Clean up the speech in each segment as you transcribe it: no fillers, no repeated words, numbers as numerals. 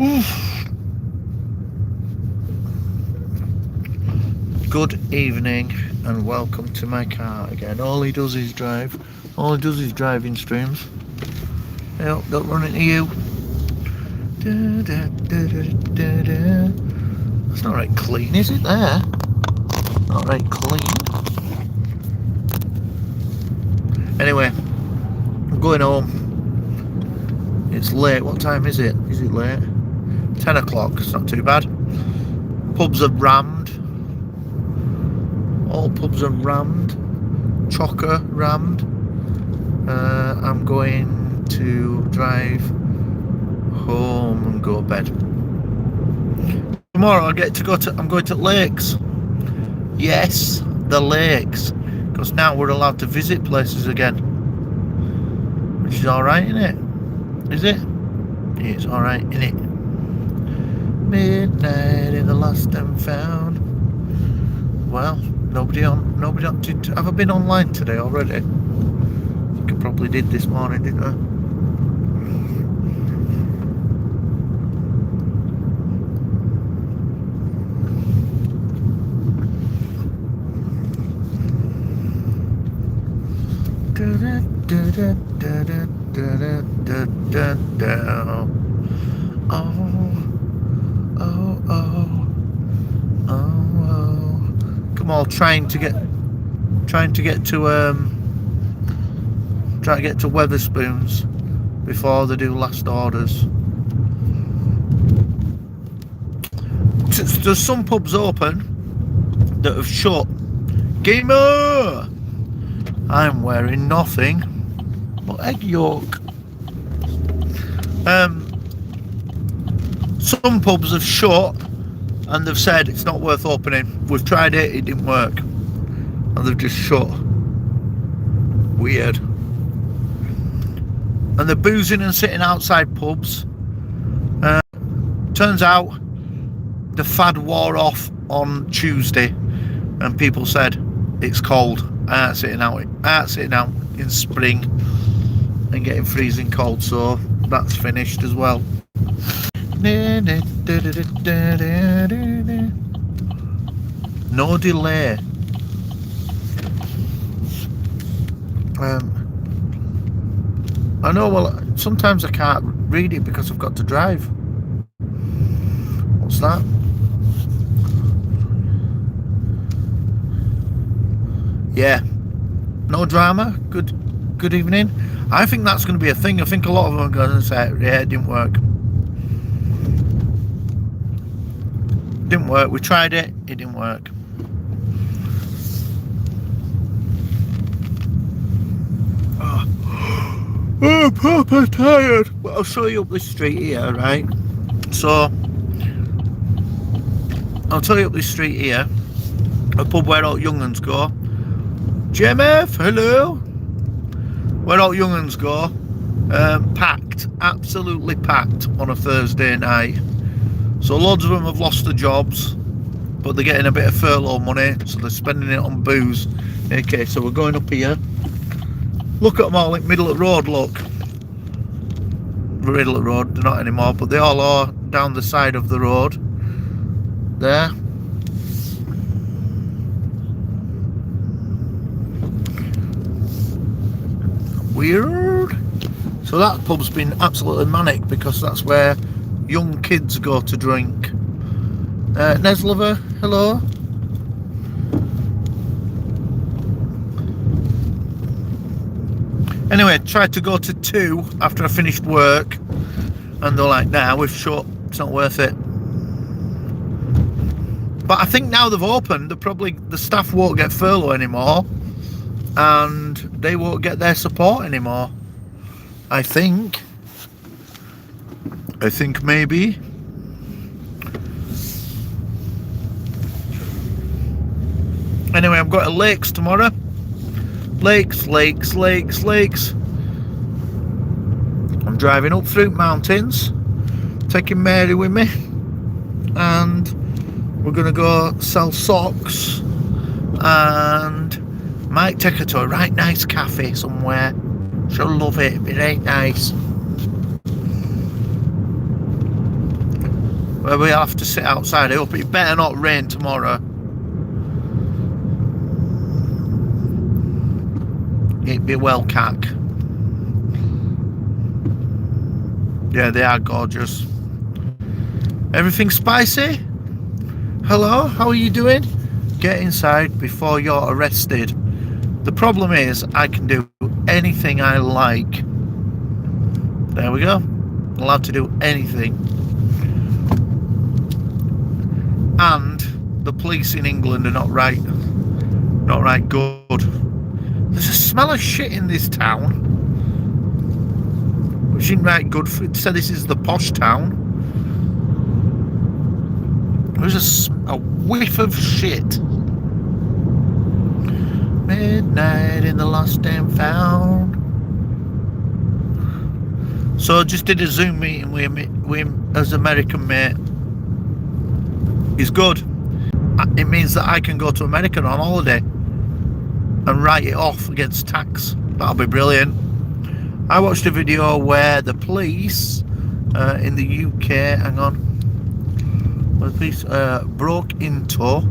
Oof. Good evening and welcome to my car again. All he does is drive. All he does is driving streams. Hey, don't run into you. That's not right clean, is it there? Not right clean. Anyway, I'm going home. It's late. What time is it? Is it late? 10 o'clock. It's not too bad. Pubs are rammed. All pubs are rammed. Chocker rammed. I'm going to drive home and go to bed. Tomorrow I get to go to. I'm going to lakes. Yes, the lakes. Because now we're allowed to visit places again, which is all right, isn't it? Is it? It's all right, isn't it? Midnight in the lost and found. Well, nobody on. Have I been online today already? I think I probably did this morning, didn't I? Come on, trying to get to Weatherspoons before they do last orders. There's some pubs open that have shut. Gamer! I'm wearing nothing but egg yolk. Some pubs have shut and they've said it's not worth opening. We've tried it, it didn't work. And they've just shut. Weird. And they're boozing and sitting outside pubs. Turns out the fad wore off on Tuesday and people said it's cold. I ain't sitting out in spring and getting freezing cold, so that's finished as well. No delay. I know, well, sometimes I can't read it because I've got to drive. What's that? Yeah, no drama. Good evening. I think that's going to be a thing. I think a lot of them are going to say, yeah, it didn't work. Didn't work. We tried it. It didn't work. Oh, I'm proper tired. But I'll show you up this street here, right? So, I'll tell you up this street here. A pub where all young'uns go. JMF, hello. Where all young'uns go. Packed. Absolutely packed on a Thursday night. So loads of them have lost their jobs, but they're getting a bit of furlough money, so they're spending it on booze. Okay, so we're going up here. Look at them all in the middle of the road, look. Middle of the road, they're not anymore, but they all are down the side of the road. There. Weird. So that pub's been absolutely manic because that's where young kids go to drink. Neslover, hello. Anyway, tried to go to 2 after I finished work, and they're like, nah, we've shut, it's not worth it. But I think now they've opened, the staff won't get furlough anymore, and they won't get their support anymore. I think maybe. Anyway, I'm going to lakes tomorrow. Lakes. I'm driving up through mountains, taking Mary with me, and we're going to go sell socks and might take her to a right nice cafe somewhere. She'll love it. It ain't nice. where we have to sit outside. I hope it better not rain tomorrow. It'd be well cack. Yeah, they are gorgeous. Everything spicy? Hello, how are you doing? Get inside before you're arrested. The problem is, I can do anything I like. There we go. Allowed to do anything. And the police in England are not right good. There's a smell of shit in this town, which isn't right good. It said this is the posh town. There's a whiff of shit. Midnight in the lost and found. So I just did a Zoom meeting with him as American mate. He's good. It means that I can go to America on holiday and write it off against tax. That'll be brilliant. I watched a video where the police in the UK, hang on, the police broke into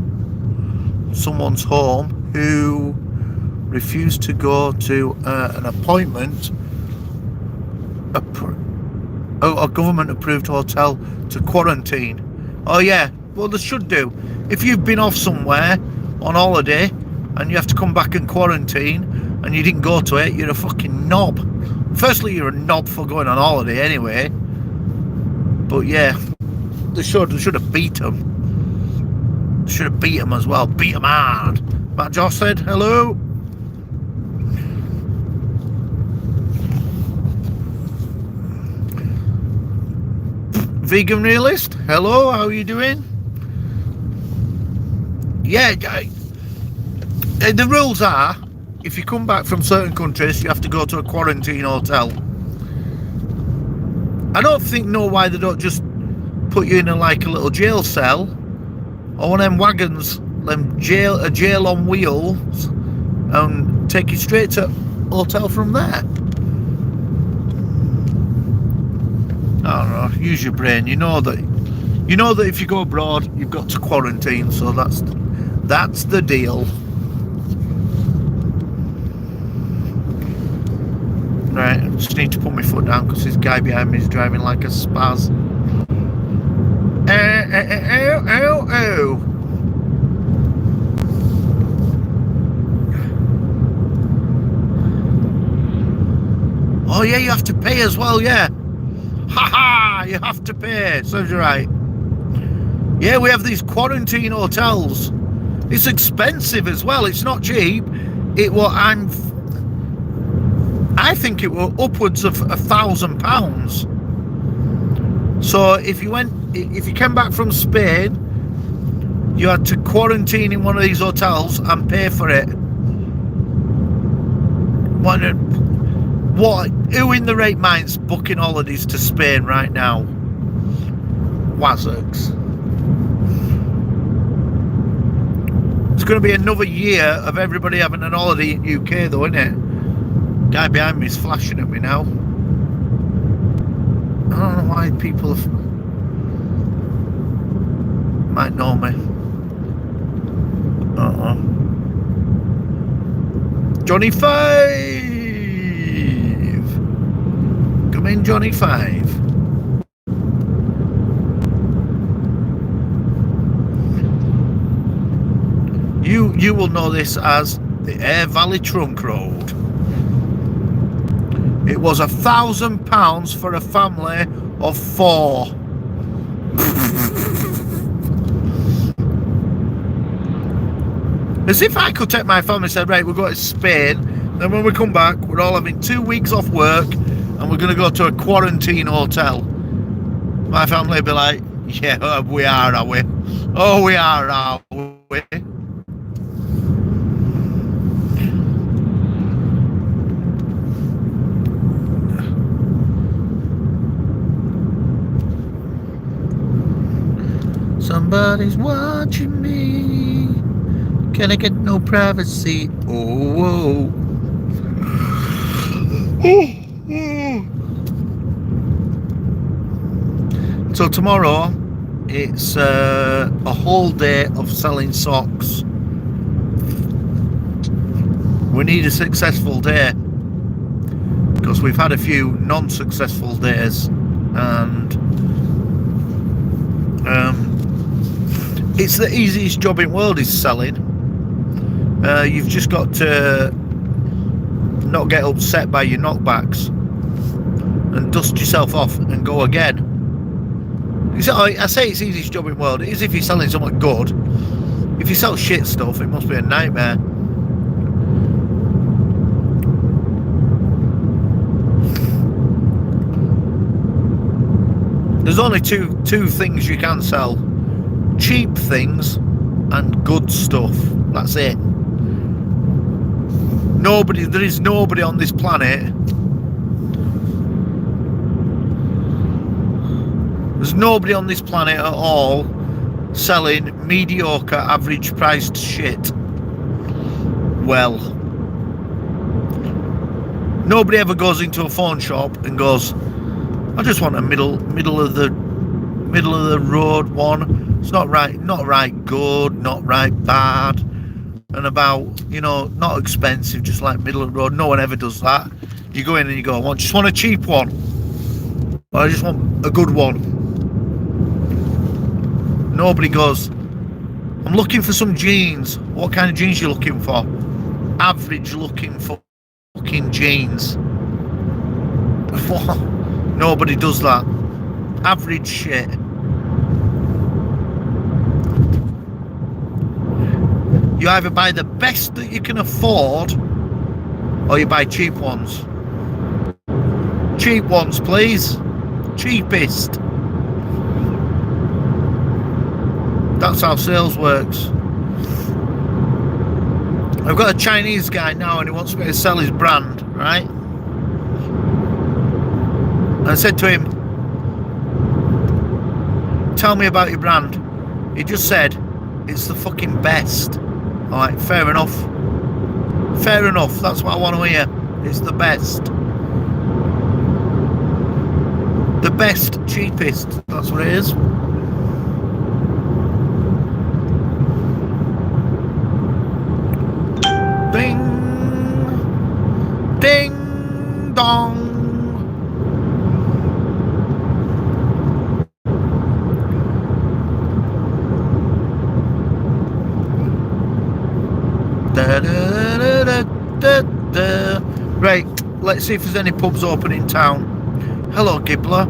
someone's home who refused to go to an appointment, a government approved hotel to quarantine. Oh yeah, well they should do. If you've been off somewhere on holiday and you have to come back and quarantine and you didn't go to it, you're a fucking knob. Firstly, you're a knob for going on holiday anyway. But yeah, they should have beat them. They should have beat them as well. Beat them hard. Matt Joss said hello. Vegan Realist, hello, how are you doing? Yeah, the rules are, if you come back from certain countries, you have to go to a quarantine hotel. I don't know why they don't just put you in a little jail cell, or one of them wagons, a jail on wheels, and take you straight to hotel from there. I don't know, use your brain. You know that if you go abroad, you've got to quarantine, so that's the deal. Right, I just need to put my foot down because this guy behind me is driving like a spaz. Oh yeah, you have to pay as well, yeah. Haha, you have to pay. Serves you right. Yeah, we have these quarantine hotels. It's expensive as well. It's not cheap. I think it were upwards of £1,000. So if you came back from Spain, you had to quarantine in one of these hotels and pay for it. Who in the right mind's booking holidays to Spain right now? Wazzocks. It's going to be another year of everybody having an holiday in UK though, isn't it? Guy behind me is flashing at me now. I don't know why people might know me. Johnny 5! Come in, Johnny 5. You will know this as the Air Valley Trunk Road. It was £1,000 for a family of 4. As if I could take my family and say, right, we're going to Spain, then when we come back, we're all having 2 weeks off work and we're going to go to a quarantine hotel. My family would be like, yeah, we are we? Oh, we are we? Somebody's watching me. Can I get no privacy? Oh. So tomorrow it's a whole day of selling socks. We need a successful day, because we've had a few non-successful days, and it's the easiest job in the world is selling. You've just got to not get upset by your knockbacks and dust yourself off and go again. I say it's the easiest job in the world. It is if you're selling something good. If you sell shit stuff, it must be a nightmare. There's only two things you can sell: cheap things and good stuff. That's it. There is nobody on this planet. There's nobody on this planet at all selling mediocre, average priced shit well. Nobody ever goes into a phone shop and goes, I just want a middle of the road one. It's not right good, not right bad, and about, you know, not expensive, just like middle of the road. No one ever does that. You go in and you go, I just want a cheap one, or I just want a good one. Nobody goes, I'm looking for some jeans. What kind of jeans you looking for? Average looking fucking jeans. Nobody does that. Average shit. You either buy the best that you can afford, or you buy cheap ones. Cheap ones, please. Cheapest. That's how sales works. I've got a Chinese guy now and he wants me to sell his brand, right? And I said to him, tell me about your brand. He just said, it's the fucking best. I'm like, fair enough. Fair enough, that's what I want to hear. It's the best. The best, cheapest, that's what it is. Ding, ding, dong. Da, da, da, da, da, da. Right, let's see if there's any pubs open in town. Hello, Gibbler.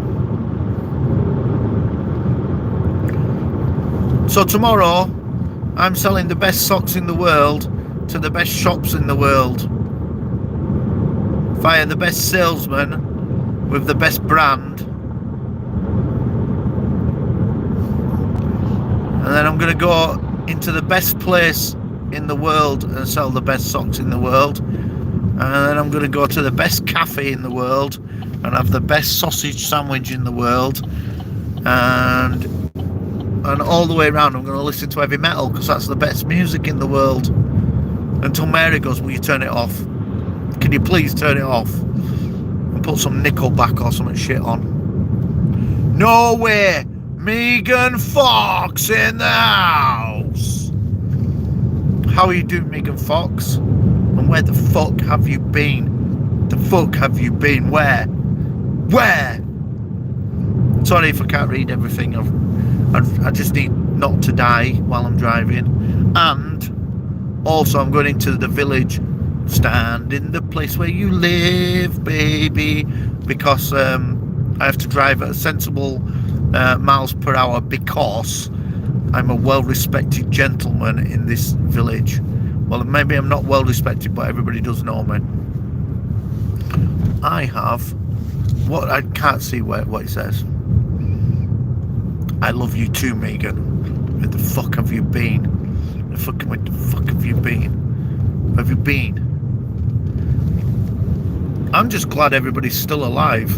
So tomorrow, I'm selling the best socks in the world to the best shops in the world via the best salesman with the best brand, and then I'm going to go into the best place in the world and sell the best socks in the world, and then I'm going to go to the best cafe in the world and have the best sausage sandwich in the world, and all the way around I'm going to listen to heavy metal because that's the best music in the world. Until Mary goes, will you turn it off? Can you please turn it off? And put some Nickelback or something shit on. No way! Megan Fox in the house! How are you doing, Megan Fox? And where the fuck have you been? The fuck have you been? Where? Where? Sorry if I can't read everything. I just need not to die while I'm driving. And also, I'm going into the village. Stand in the place where you live, baby, because I have to drive at a sensible miles per hour because I'm a well-respected gentleman in this village. Well, maybe I'm not well-respected, but everybody does know me. I have what I can't see what it says. I love you too, Megan. Where the fuck have you been? Where the fuck have you been? Where have you been? I'm just glad everybody's still alive.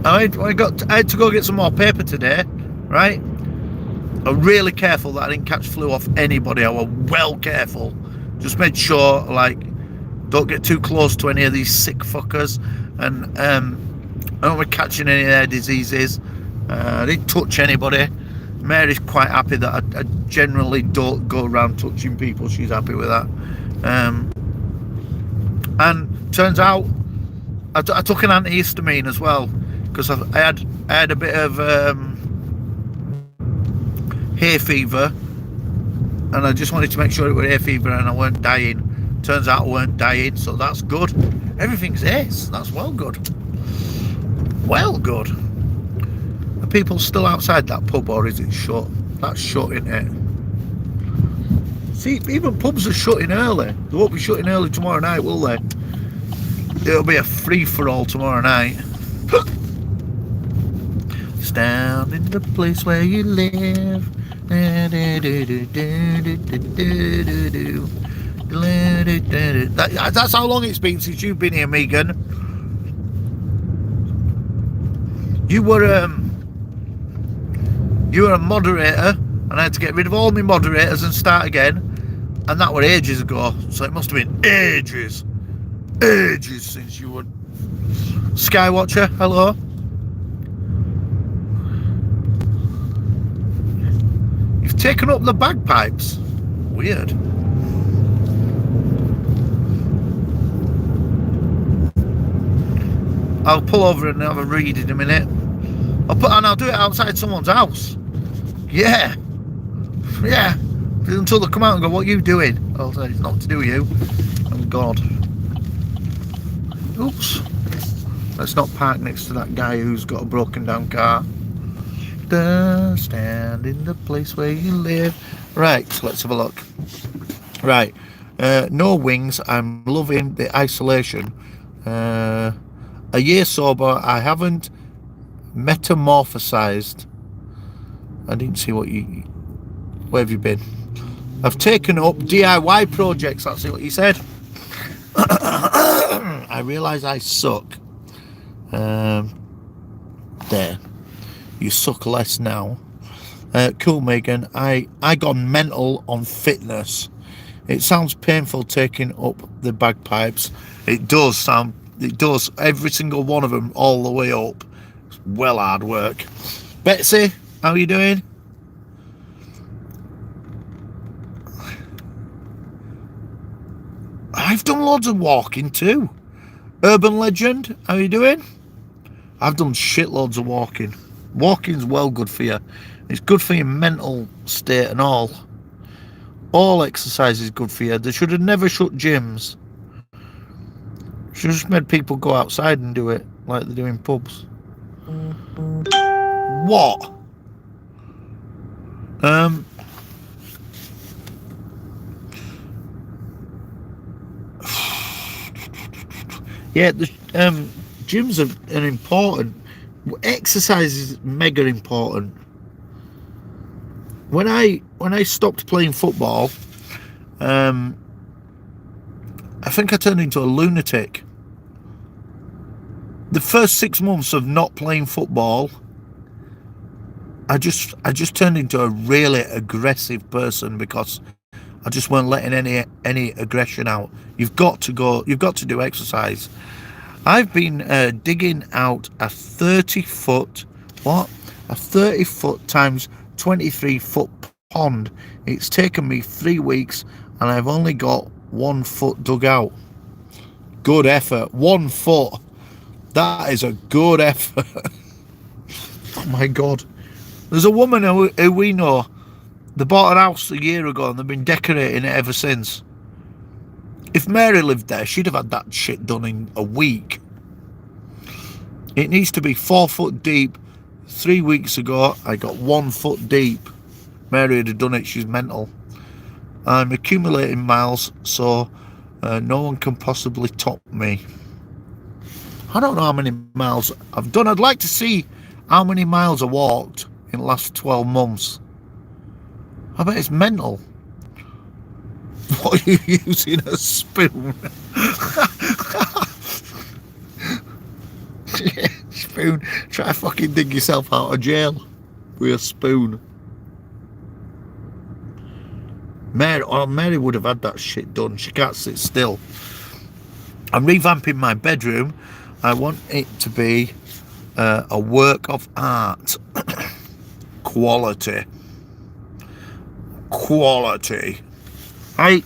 I had to go get some more paper today, right? I'm really careful that I didn't catch flu off anybody. I was well careful. Just made sure, like, don't get too close to any of these sick fuckers, and I don't want catching any of their diseases. I didn't touch anybody. Mary's quite happy that I generally don't go around touching people. She's happy with that. And turns out I took an antihistamine as well, because I had a bit of hay fever, and I just wanted to make sure it was hay fever and I weren't dying. Turns out I weren't dying, so that's good. Everything's ace. That's well good. Well good. Are people still outside that pub, or is it shut? That's shut, isn't it? See, even pubs are shutting early. They won't be shutting early tomorrow night, will they? It'll be a free-for-all tomorrow night. Stand in the place where you live. That's how long it's been since you've been here, Megan. You were a moderator, and I had to get rid of all my moderators and start again, and that were ages ago. So it must have been ages since you were Skywatcher. Hello. You've taken up the bagpipes. Weird. I'll pull over and have a read in a minute. I'll do it outside someone's house. Yeah. Until they come out and go, "What are you doing?" I'll say, "It's not to do with you." Oh God. Oops. Let's not park next to that guy who's got a broken down car. Stand in the place where you live. Right, so let's have a look. Right. No wings. I'm loving the isolation. A year sober. I haven't metamorphosized. I didn't see what you... Where have you been? I've taken up DIY projects. That's what you said. I realise I suck. There. You suck less now. Cool, Megan. I gone mental on fitness. It sounds painful taking up the bagpipes. It does, Sam. It does. Every single one of them, all the way up. It's well hard work. Betsy, how are you doing? I've done loads of walking too. Urban Legend, how are you doing? I've done shitloads of walking. Walking's well good for you. It's good for your mental state and all. All exercise is good for you. They should have never shut gyms. Should have just made people go outside and do it like they do in pubs. What? Yeah, the gyms are important. Exercise is mega important. When I stopped playing football, I think I turned into a lunatic. The first 6 months of not playing football, I just turned into a really aggressive person because I just weren't letting any aggression out. You've got to do exercise. I've been digging out a 30-foot times 23-foot pond. It's taken me 3 weeks and I've only got 1 foot dug out. Good effort. 1 foot. That is a good effort. Oh my God. There's a woman who we know. They bought a house a year ago and they've been decorating it ever since. If Mary lived there, she'd have had that shit done in a week. It needs to be 4 foot deep. 3 weeks ago, I got 1 foot deep. Mary had done it. She's mental. I'm accumulating miles, so no one can possibly top me. I don't know how many miles I've done. I'd like to see how many miles I walked in the last 12 months. I bet it's mental. What are you using? A spoon? Yeah, spoon. Try to fucking dig yourself out of jail with a spoon. Mary would have had that shit done. She can't sit still. I'm revamping my bedroom. I want it to be a work of art. Quality. Hey,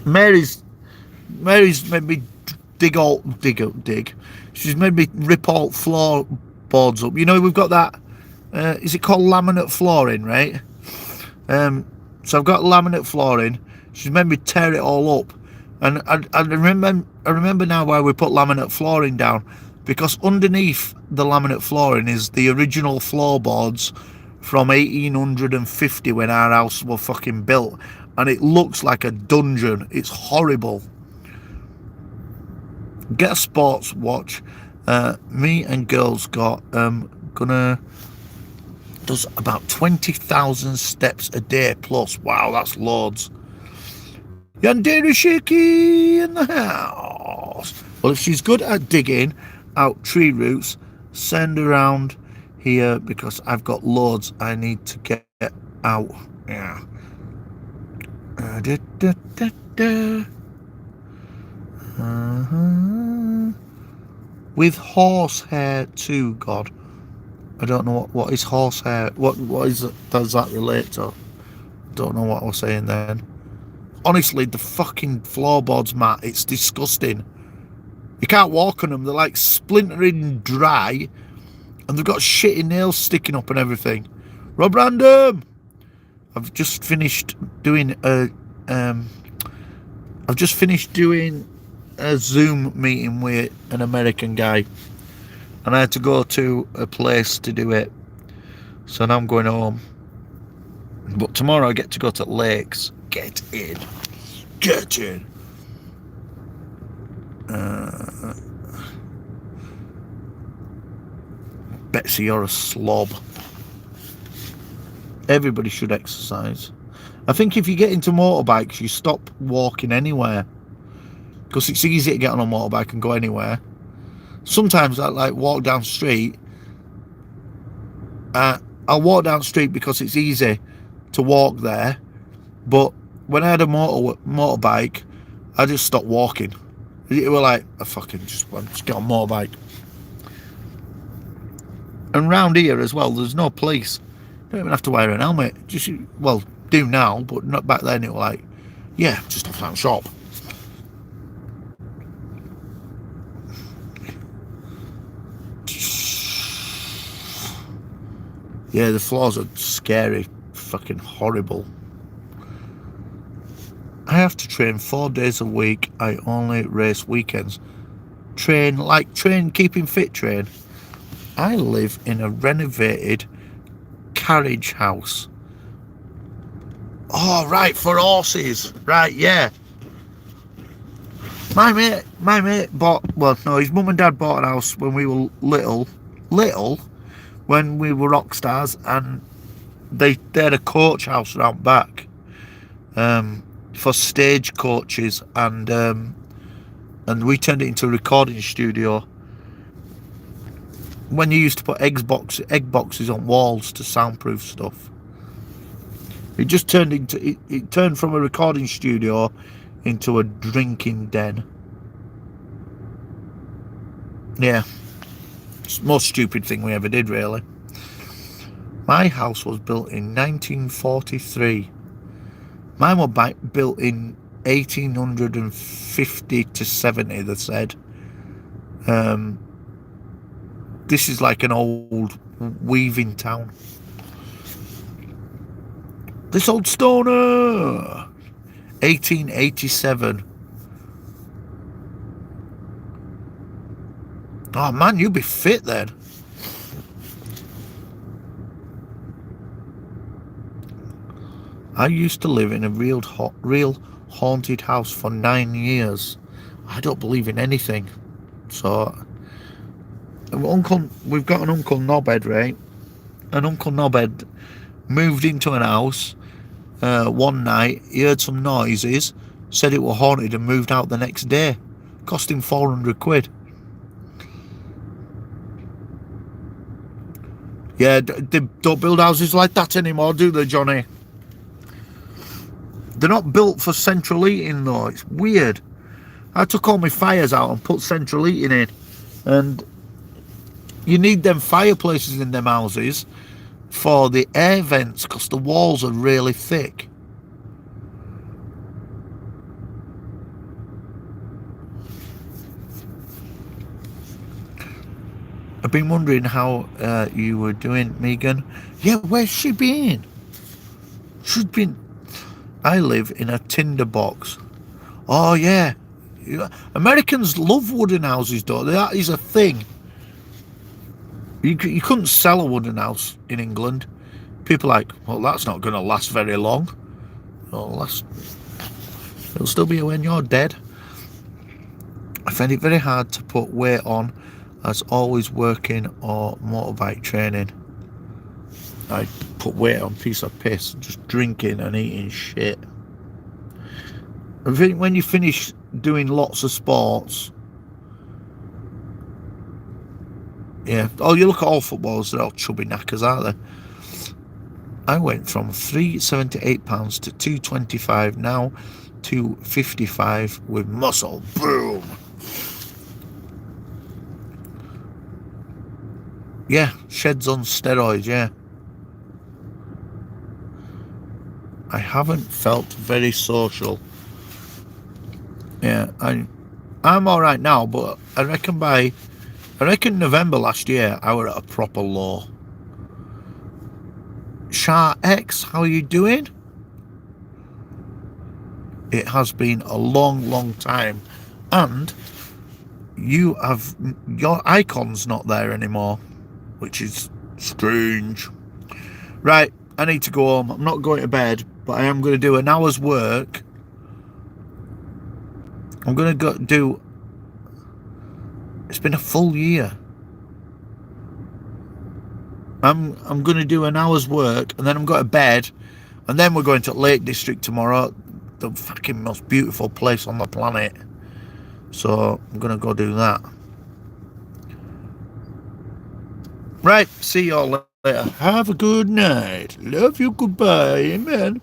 Mary's made me dig. She's made me rip all floorboards up. You know, we've got that, is it called laminate flooring, right? So I've got laminate flooring. She's made me tear it all up. And I remember now why we put laminate flooring down, because underneath the laminate flooring is the original floorboards from 1850 when our house was fucking built, and it looks like a dungeon. It's horrible. Get a sports watch. Me and girls got does about 20,000 steps a day plus. Wow, that's loads. Yandere Shaky in the house. Well, if she's good at digging out tree roots, send her around here, because I've got loads I need to get out. Yeah. With horsehair too, God. I don't know what is horsehair. What is it? Does that relate to? Don't know what I was saying then. Honestly, the fucking floorboards, Matt, it's disgusting. You can't walk on them. They're like splintering dry, and they've got shitty nails sticking up and everything. Rob Random! I've just finished doing a Zoom meeting with an American guy, and I had to go to a place to do it. So now I'm going home. But tomorrow I get to go to Lakes. Get in. Betsy, you're a slob. Everybody should exercise. I think if you get into motorbikes, you stop walking anywhere, because it's easy to get on a motorbike and go anywhere. Sometimes I like walk down the street. I'll walk down the street because it's easy to walk there, but when I had a motorbike, I just stopped walking. It was like, I fucking just get on a motorbike. And round here as well, there's no police. You don't even have to wear an helmet. Just, well, do now, but not back then. It was like, yeah, just off that shop. Yeah, the floors are scary, fucking horrible. I have to train 4 days a week. I only race weekends. Train, keeping fit train. I live in a renovated carriage house. Oh, right, for horses. Right, yeah. My mate bought, well, no, his mum and dad bought a house when we were little, when we were rock stars, and they had a coach house around back. For stage coaches, and we turned it into a recording studio. When you used to put egg boxes on walls to soundproof stuff, it just turned into it turned from a recording studio into a drinking den. Yeah, it's the most stupid thing we ever did, really. My house was built in 1943. Mine was built in 1850 to 70, they said. This is like an old weaving town. This old stoner! 1887. Oh man, you'd be fit then. I used to live in a real haunted house for 9 years. I don't believe in anything. So, we've got an Uncle Knobhead, right? And Uncle Knobhead moved into an house one night. He heard some noises, said it was haunted, and moved out the next day. Cost him 400 quid. Yeah, they don't build houses like that anymore, do they, Johnny? They're not built for central heating, though. It's weird. I took all my fires out and put central heating in, and You need them fireplaces in them houses for the air vents because the walls are really thick. I've been wondering how you were doing, Megan. Yeah, where's she been? She's been... I live in a tinder box. Oh, yeah. Americans love wooden houses, don't they? That is a thing. You couldn't sell a wooden house in England. People are like, well, that's not going to last very long. It'll still be when you're dead. I find it very hard to put weight on as always working or motorbike training. I put weight on piece of piss, just drinking and eating shit. I think when you finish doing lots of sports, yeah. Oh, you look at all footballers, they're all chubby knackers, aren't they? I went from £378 to £225, now £255 with muscle. Boom. Yeah, sheds on steroids, yeah. I haven't felt very social. Yeah, I'm all right now, but I reckon November last year, I were at a proper low. Char X, how are you doing? It has been a long, long time, and your icon's not there anymore, which is strange. Right, I need to go home. I'm not going to bed, but I am going to do an hour's work. I'm going to do... It's been a full year. I'm going to do an hour's work, and then I'm going to bed, and then we're going to Lake District tomorrow, the fucking most beautiful place on the planet. So I'm going to go do that. Right, see y'all later. Have a good night. Love you, goodbye, amen.